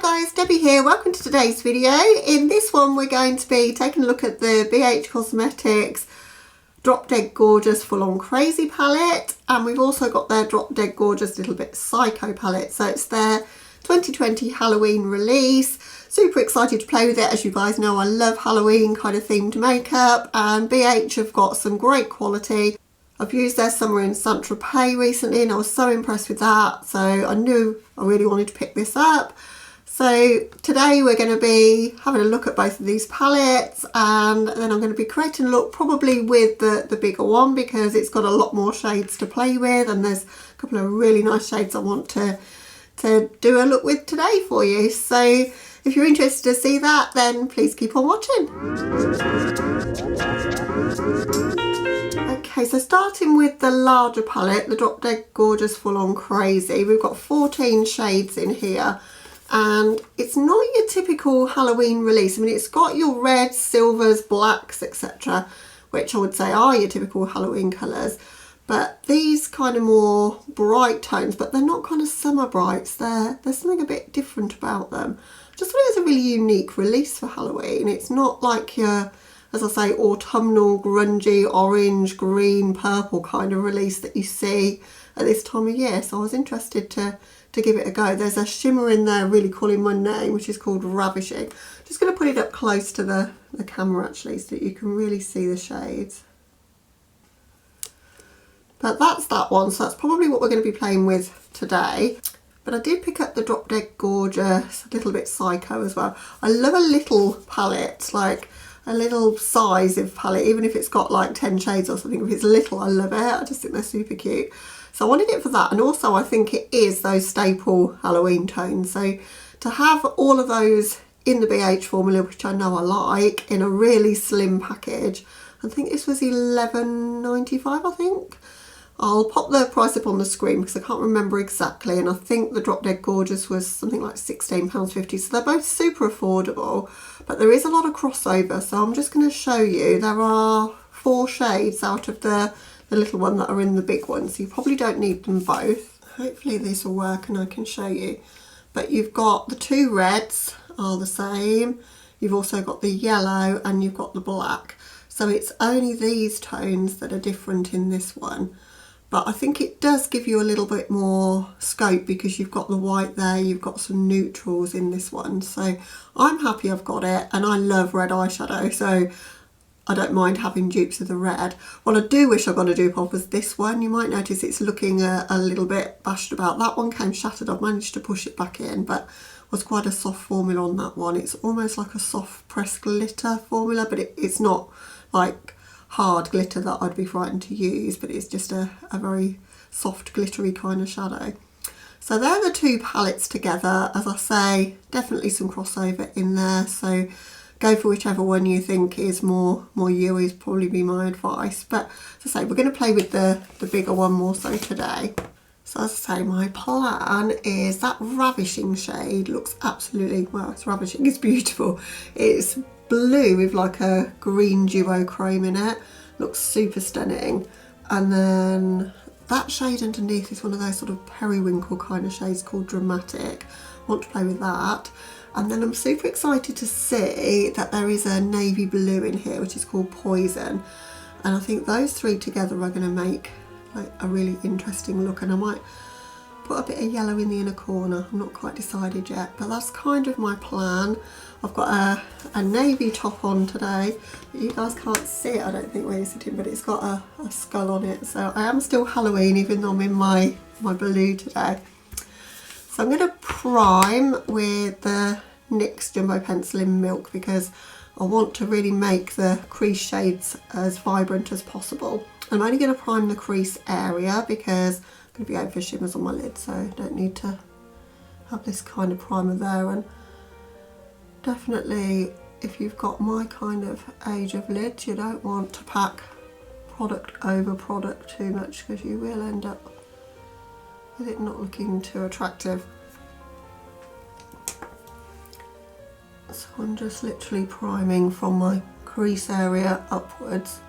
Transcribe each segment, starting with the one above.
guys, Debbie here. Welcome to today's video. In this one we're going to be taking a look at the BH Cosmetics Drop Dead Gorgeous Full On Crazy palette, and we've also got their Drop Dead Gorgeous Little Bit Psycho palette. So it's their 2020 Halloween release. Super excited to play with it. As you guys know, I love Halloween kind of themed makeup, and BH have got some great quality. I've used their Summer in Saint-Tropez recently and I was so impressed with that, so I knew I really wanted to pick this up. So today we're going to be having a look at both of these palettes, and then I'm going to be creating a look probably with the bigger one because it's got a lot more shades to play with, and there's a couple of really nice shades I want to do a look with today for you. So if you're interested to see that, then please keep on watching. Okay, so starting with the larger palette, the Drop Dead Gorgeous Full On Crazy, we've got 14 shades in here, and it's not your typical Halloween release. I mean, it's got your reds, silvers, blacks, etc., which I would say are your typical Halloween colours, but these kind of more bright tones, but they're not kind of summer brights. There's something a bit different about them. Just thought it was a really unique release for Halloween. It's not like your, as I say, autumnal, grungy, orange, green, purple kind of release that you see at this time of year. So I was interested to give it a go. There's a shimmer in there really calling my name, which is called Ravishing. Just going to put it up close to the camera actually so that you can really see the shades. But that's that one, so that's probably what we're going to be playing with today. But I did pick up the Drop Dead Gorgeous Little Bit Psycho as well. I love a little palette, like a little size of palette, even if it's got like 10 shades or something. If it's little, I love it. I just think they're super cute. So I wanted it for that, and also I think it is those staple Halloween tones. So to have all of those in the BH formula, which I know I like, in a really slim package, I think this was $11.95, I think. I'll pop the price up on the screen because I can't remember exactly, and I think the Drop Dead Gorgeous was something like £16.50, so they're both super affordable, but there is a lot of crossover. So I'm just going to show you, there are 4 shades out of the little one that are in the big one, so you probably don't need them both. Hopefully this will work and I can show you. But you've got the 2 reds are the same, you've also got the yellow, and you've got the black. So it's only these tones that are different in this one. But I think it does give you a little bit more scope because you've got the white there, you've got some neutrals in this one. So I'm happy I've got it, and I love red eyeshadow, so I don't mind having dupes of the red. What I do wish I got a dupe of was this one. You might notice it's looking a little bit bashed about. That one came shattered. I've managed to push it back in, but was quite a soft formula on that one. It's almost like a soft pressed glitter formula, but it's not like hard glitter that I'd be frightened to use, but it's just a very soft glittery kind of shadow. So they're the 2 palettes together. As I say, definitely some crossover in there, so go for whichever one you think is more you, is probably be my advice. But as I say, we're going to play with the bigger one more so today. So as I say, my plan is that Ravishing shade looks absolutely, well, it's ravishing, it's beautiful. It's blue with like a green duochrome in it, looks super stunning. And then that shade underneath is one of those sort of periwinkle kind of shades called Dramatic. I want to play with that. And then I'm super excited to see that there is a navy blue in here which is called Poison, and I think those 3 together are going to make like a really interesting look. And I might put a bit of yellow in the inner corner, I'm not quite decided yet, but that's kind of my plan. I've got a navy top on today. You guys can't see it, I don't think, where you're sitting, but it's got a skull on it, so I am still Halloween even though I'm in my blue today. So I'm going to prime with the NYX Jumbo Pencil in Milk because I want to really make the crease shades as vibrant as possible. I'm only going to prime the crease area because I'm going to be going for shimmers on my lid, so I don't need to have this kind of primer there. And definitely, if you've got my kind of age of lids, you don't want to pack product over product too much because you will end up with it not looking too attractive. So I'm just literally priming from my crease area upwards,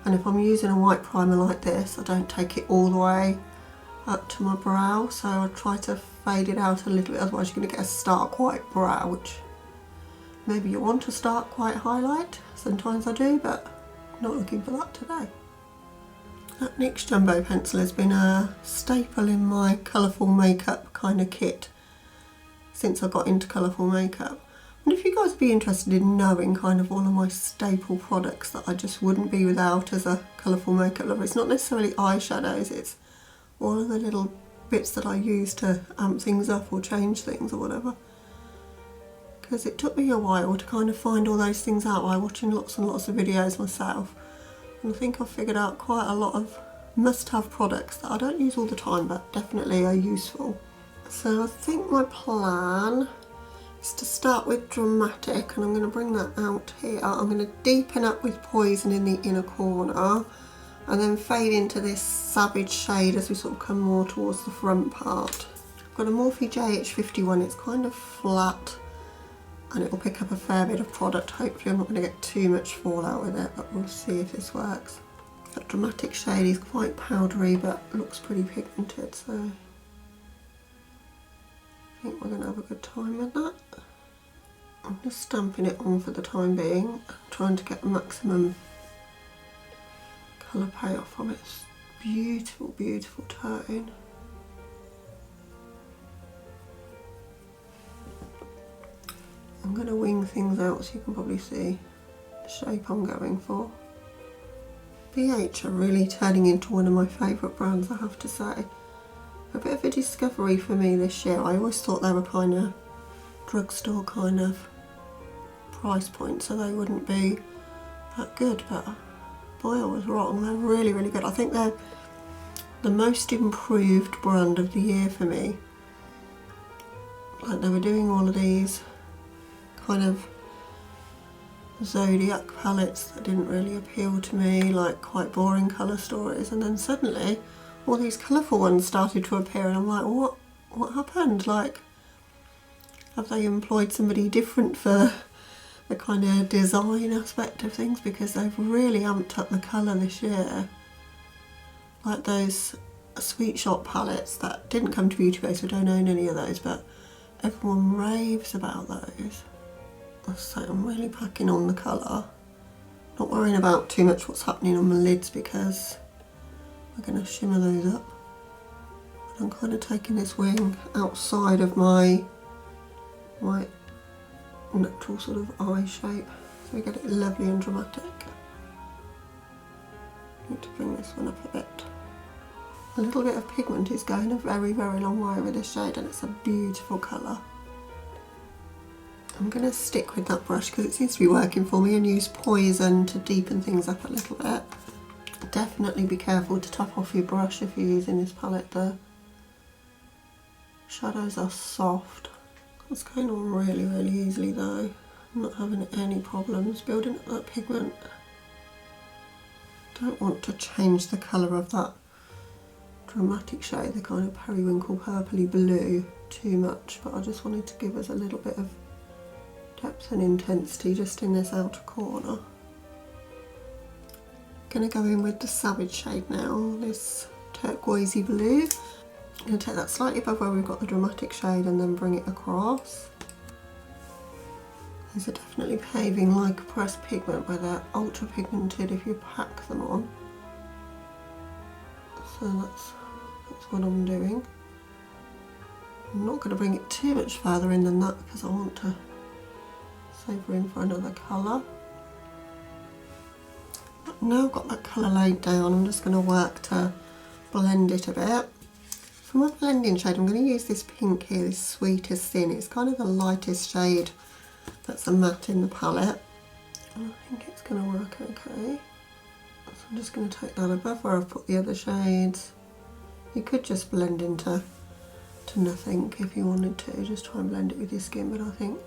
and if I'm using a white primer like this, I don't take it all the way up to my brow, so I try to fade it out a little bit, otherwise you're going to get a stark white brow, which maybe you want a stark white highlight. Sometimes I do, but I'm not looking for that today. That Nyx Jumbo Pencil has been a staple in my colourful makeup kind of kit since I got into colourful makeup. And if you guys would be interested in knowing kind of all of my staple products that I just wouldn't be without as a colourful makeup lover, it's not necessarily eyeshadows, it's all of the little bits that I use to amp things up or change things or whatever. Because it took me a while to kind of find all those things out by watching lots and lots of videos myself. And I think I've figured out quite a lot of must-have products that I don't use all the time but definitely are useful. So I think my plan is to start with Dramatic, and I'm going to bring that out here. I'm going to deepen up with Poison in the inner corner and then fade into this Savage shade as we sort of come more towards the front part. I've got a Morphe JH51, it's kind of flat and it will pick up a fair bit of product. Hopefully I'm not going to get too much fallout with it, but we'll see if this works. That Dramatic shade is quite powdery but looks pretty pigmented, so I think we're going to have a good time with that. I'm just stamping it on for the time being, trying to get maximum colour payoff from it. It's beautiful, beautiful tone. I'm going to wing things out so you can probably see the shape I'm going for. BH are really turning into one of my favourite brands, I have to say. A bit of a discovery for me this year. I always thought they were kind of drugstore kind of price point, so they wouldn't be that good, but boy I was wrong. They're really, really good. I think they're the most improved brand of the year for me. Like, they were doing all of these kind of Zodiac palettes that didn't really appeal to me, like quite boring colour stories, and then suddenly all these colourful ones started to appear and I'm like, what happened? Like, have they employed somebody different for the kind of design aspect of things? Because they've really amped up the colour this year. Like those Sweet Shop palettes that didn't come to Beauty Bay, so I don't own any of those, but everyone raves about those. So I'm really packing on the colour. Not worrying about too much what's happening on my lids because we're going to shimmer those up. But I'm kind of taking this wing outside of my natural sort of eye shape, so we get it lovely and dramatic. Need to bring this one up a bit. A little bit of pigment is going a very, very long way with this shade, and it's a beautiful colour. I'm going to stick with that brush because it seems to be working for me, and use Poison to deepen things up a little bit. Definitely be careful to tap off your brush if you're using this palette. The shadows are soft. It's going on really, really easily though. I'm not having any problems building up that pigment. Don't want to change the colour of that Dramatic shade, the kind of periwinkle purpley blue, too much, but I just wanted to give us a little bit of depth and intensity just in this outer corner. Going to go in with the Savage shade now, this turquoisey blue. I'm going to take that slightly above where we've got the Dramatic shade and then bring it across. These are definitely paving like a pressed pigment where they're ultra pigmented if you pack them on. So that's what I'm doing. I'm not going to bring it too much further in than that because I want to save room for another colour. But now I've got that colour laid down, I'm just going to work to blend it a bit. For my blending shade, I'm going to use this pink here, this Sweetest Sin. It's kind of the lightest shade that's a matte in the palette. And I think it's going to work okay. So I'm just going to take that above where I've put the other shades. You could just blend into nothing if you wanted to, just try and blend it with your skin, but I think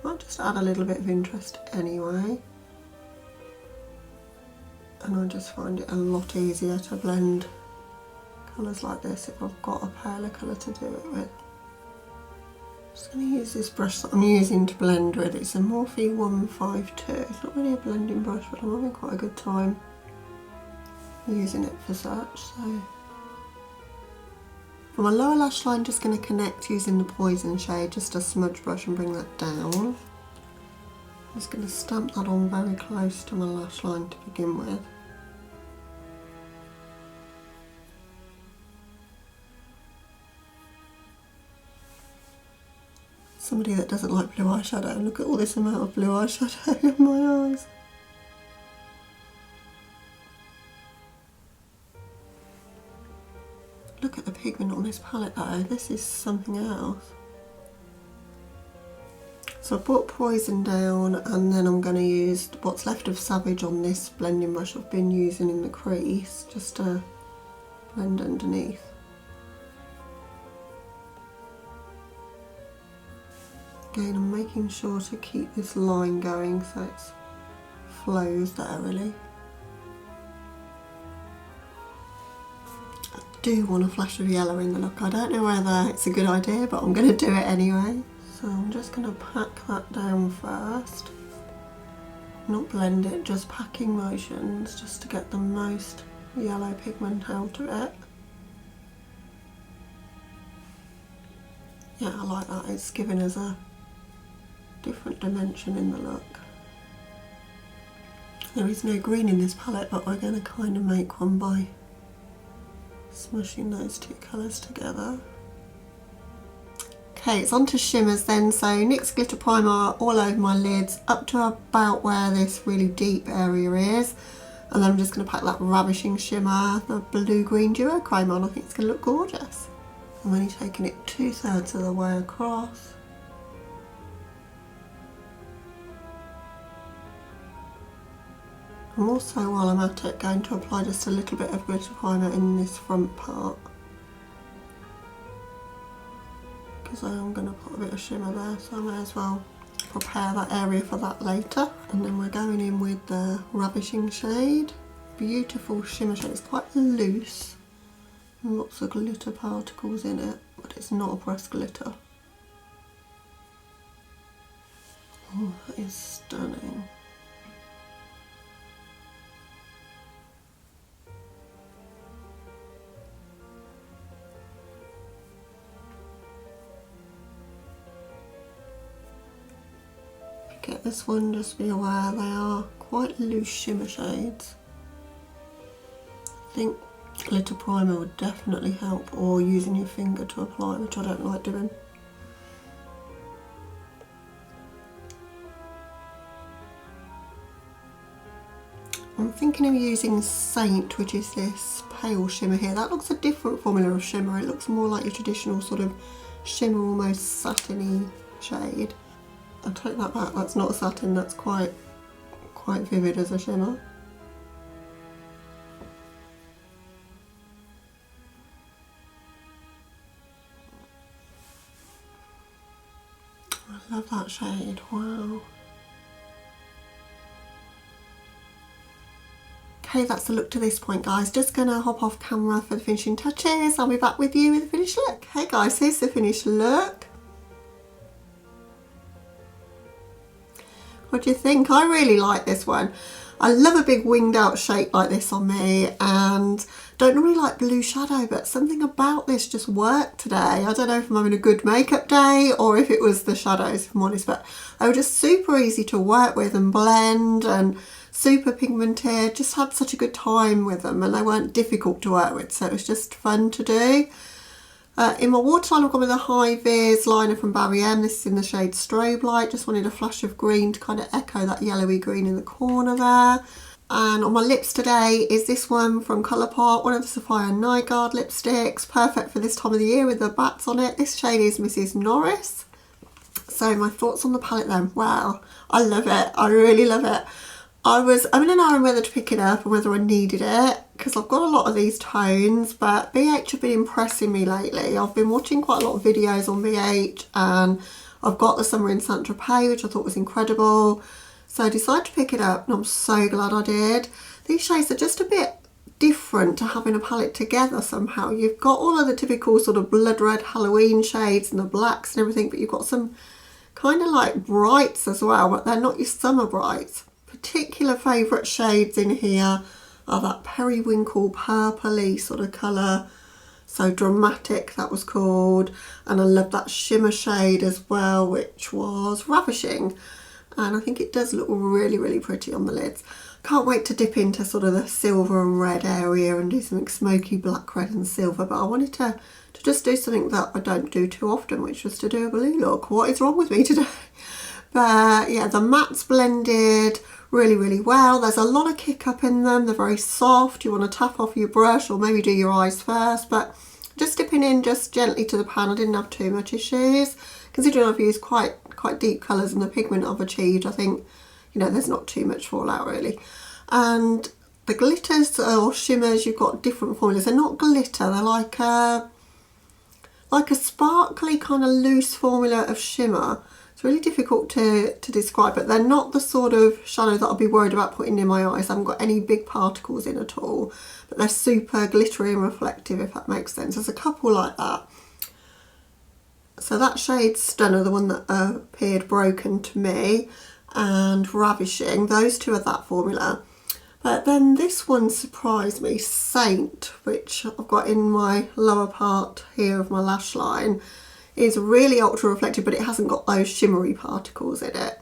I might just add a little bit of interest anyway. And I just find it a lot easier to blend colours like this if I've got a paler colour to do it with. I'm just going to use this brush that I'm using to blend with. It's a Morphe 152. It's not really a blending brush, but I'm having quite a good time using it for such. So For my lower lash line, just going to connect using the Poison shade, just a smudge brush and bring that down. I'm just going to stamp that on very close to my lash line to begin with. Somebody that doesn't like blue eyeshadow, look at all this amount of blue eyeshadow in my eyes. Look at the pigment on this palette though, this is something else. So I brought Poison down, and then I'm going to use what's left of Savage on this blending brush I've been using in the crease, just to blend underneath. Again, I'm making sure to keep this line going so it flows there really. I do want a flash of yellow in the look. I don't know whether it's a good idea, but I'm going to do it anyway. So I'm just going to pack that down first. Not blend it, just packing motions just to get the most yellow pigment out of it. Yeah, I like that. It's giving us a different dimension in the look. There is no green in this palette, but we're going to kind of make one by smushing those two colours together. Okay, it's on to shimmers then. So NYX glitter primer all over my lids up to about where this really deep area is, and then I'm just going to pack that Ravishing shimmer, the blue green duochrome on. I think it's going to look gorgeous. I'm only taking it 2/3 of the way across. I'm also, while I'm at it, going to apply just a little bit of glitter primer in this front part, because I am going to put a bit of shimmer there, so I may as well prepare that area for that later. And then we're going in with the Ravishing shade. Beautiful shimmer shade. It's quite loose and lots of glitter particles in it, but it's not a pressed glitter. Oh, that is stunning. Get this one, just be aware they are quite loose shimmer shades. I think glitter primer would definitely help, or using your finger to apply, which I don't like doing. I'm thinking of using Saint, which is this pale shimmer here. That looks a different formula of shimmer. It looks more like your traditional sort of shimmer, almost satiny shade. I'll take that back, that's not a satin, that's quite vivid as a shimmer. I love that shade, wow. Okay, that's the look to this point, guys. Just gonna hop off camera for the finishing touches. I'll be back with you with the finished look. Hey guys, here's the finished look. What do you think? I really like this one. I love a big winged out shape like this on me, and don't really like blue shadow, but something about this just worked today. I don't know if I'm having a good makeup day or if it was the shadows, if I'm honest, but they were just super easy to work with and blend, and super pigmented. Just had such a good time with them, and they weren't difficult to work with, so it was just fun to do. In my waterline, I've gone with a high vis liner from Barry M. This is in the shade Strobe Light. Just wanted a flash of green to kind of echo that yellowy green in the corner there. And on my lips today is this one from Colourpop, one of the Sapphire Night Guard lipsticks. Perfect for this time of the year with the bats on it. This shade is Mrs. Norris. So my thoughts on the palette then. Wow, I love it. I really love it. I'm in an hour on whether to pick it up and whether I needed it, because I've got a lot of these tones, but BH have been impressing me lately. I've been watching quite a lot of videos on BH, and I've got the Summer in Saint-Tropez, which I thought was incredible. So I decided to pick it up, and I'm so glad I did. These shades are just a bit different to having a palette together somehow. You've got all of the typical sort of blood red Halloween shades and the blacks and everything, but you've got some kind of like brights as well, but they're not your summer brights. Particular favourite shades in here are that periwinkle purpley sort of colour, So Dramatic, that was called. And I love that shimmer shade as well, which was Ravishing. And I think it does look really, really pretty on the lids. Can't wait to dip into sort of the silver and red area and do something smoky black, red and silver. But I wanted to just do something that I don't do too often, which was to do a blue look. What is wrong with me today? But yeah, the matte's blended really, really well. There's a lot of kick up in them. They're very soft. You want to tap off your brush or maybe do your eyes first. But just dipping in just gently to the pan, I didn't have too much issues. Considering I've used quite deep colours and the pigment I've achieved, I think, you know, there's not too much fallout really. And the glitters or shimmers, you've got different formulas. They're not glitter, they're like a sparkly kind of loose formula of shimmer. It's really difficult to describe, but they're not the sort of shadow that I'll be worried about putting in my eyes. I haven't got any big particles in at all, but they're super glittery and reflective, if that makes sense. There's a couple like that. So that shade Stunner, the one that appeared broken to me, and Ravishing, those two are that formula. But then this one surprised me, Saint, which I've got in my lower part here of my lash line, is really ultra reflective, but it hasn't got those shimmery particles in it.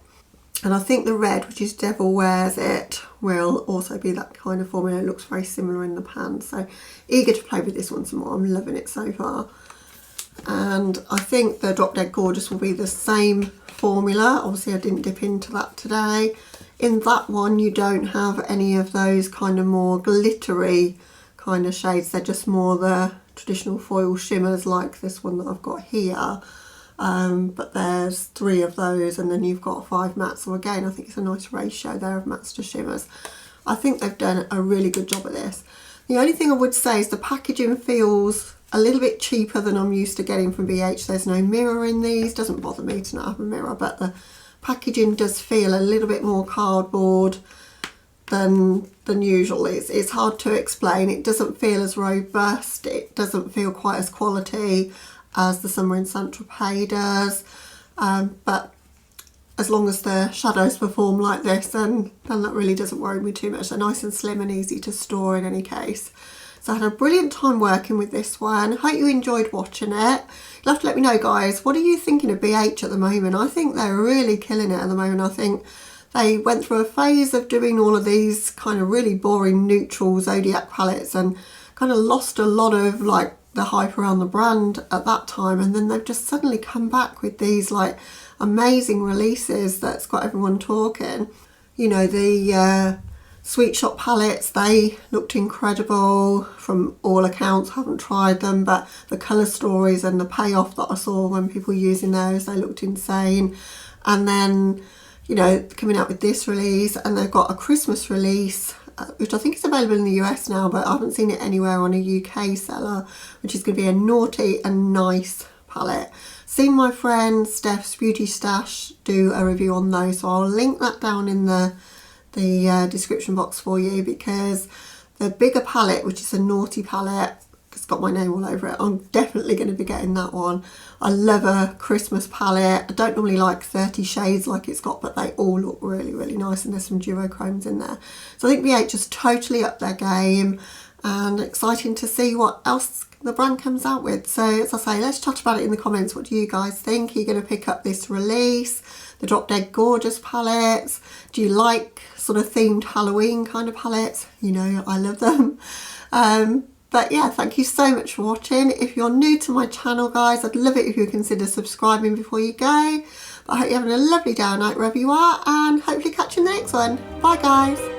And I think the red, which is Devil Wears It, will also be that kind of formula. It looks very similar in the pan, so eager to play with this one some more. I'm loving it so far. And I think the Drop Dead Gorgeous will be the same formula. Obviously I didn't dip into that today. In that one you don't have any of those kind of more glittery kind of shades. They're just more the traditional foil shimmers like this one that I've got here. But there's 3 of those and then you've got 5 mattes. So again, I think it's a nice ratio there of mattes to shimmers. I think they've done a really good job of this. The only thing I would say is the packaging feels a little bit cheaper than I'm used to getting from BH. There's no mirror in these. Doesn't bother me to not have a mirror, but the packaging does feel a little bit more cardboard than usual. It's hard to explain. It doesn't feel as robust. It doesn't feel quite as quality as the Summer in Saint-Tropez does. But as long as the shadows perform like this, then that really doesn't worry me too much. They're nice and slim and easy to store in any case. So I had a brilliant time working with this one. Hope you enjoyed watching it. You'll have to let me know, guys, what are you thinking of BH at the moment? I think they're really killing it at the moment. I think they went through a phase of doing all of these kind of really boring neutral Zodiac palettes and kind of lost a lot of like the hype around the brand at that time, and then they've just suddenly come back with these like amazing releases that's got everyone talking. You know, the Sweet Shop palettes, they looked incredible from all accounts. I haven't tried them, but the colour stories and the payoff that I saw when people were using those, they looked insane. And then, you know, coming out with this release, and they've got a Christmas release, which I think is available in the US now, but I haven't seen it anywhere on a UK seller, which is going to be a Naughty and Nice palette. Seen my friend Steff's Beauty Stash do a review on those, so I'll link that down in the description box for you, because the bigger palette, which is a Naughty palette, it's got my name all over it, I'm definitely going to be getting that one. I love a Christmas palette. I don't normally like 30 shades like it's got, but they all look really, really nice, and there's some duochromes in there. So I think BH just totally upped their game, and exciting to see what else the brand comes out with. So as I say, let's chat about it in the comments. What do you guys think? Are you going to pick up this release, the Drop Dead Gorgeous palettes? Do you like sort of themed Halloween kind of palettes? You know, I love them. But yeah, thank you so much for watching. If you're new to my channel, guys, I'd love it if you consider subscribing before you go. But I hope you're having a lovely day or night wherever you are, and hopefully catch you in the next one. Bye, guys.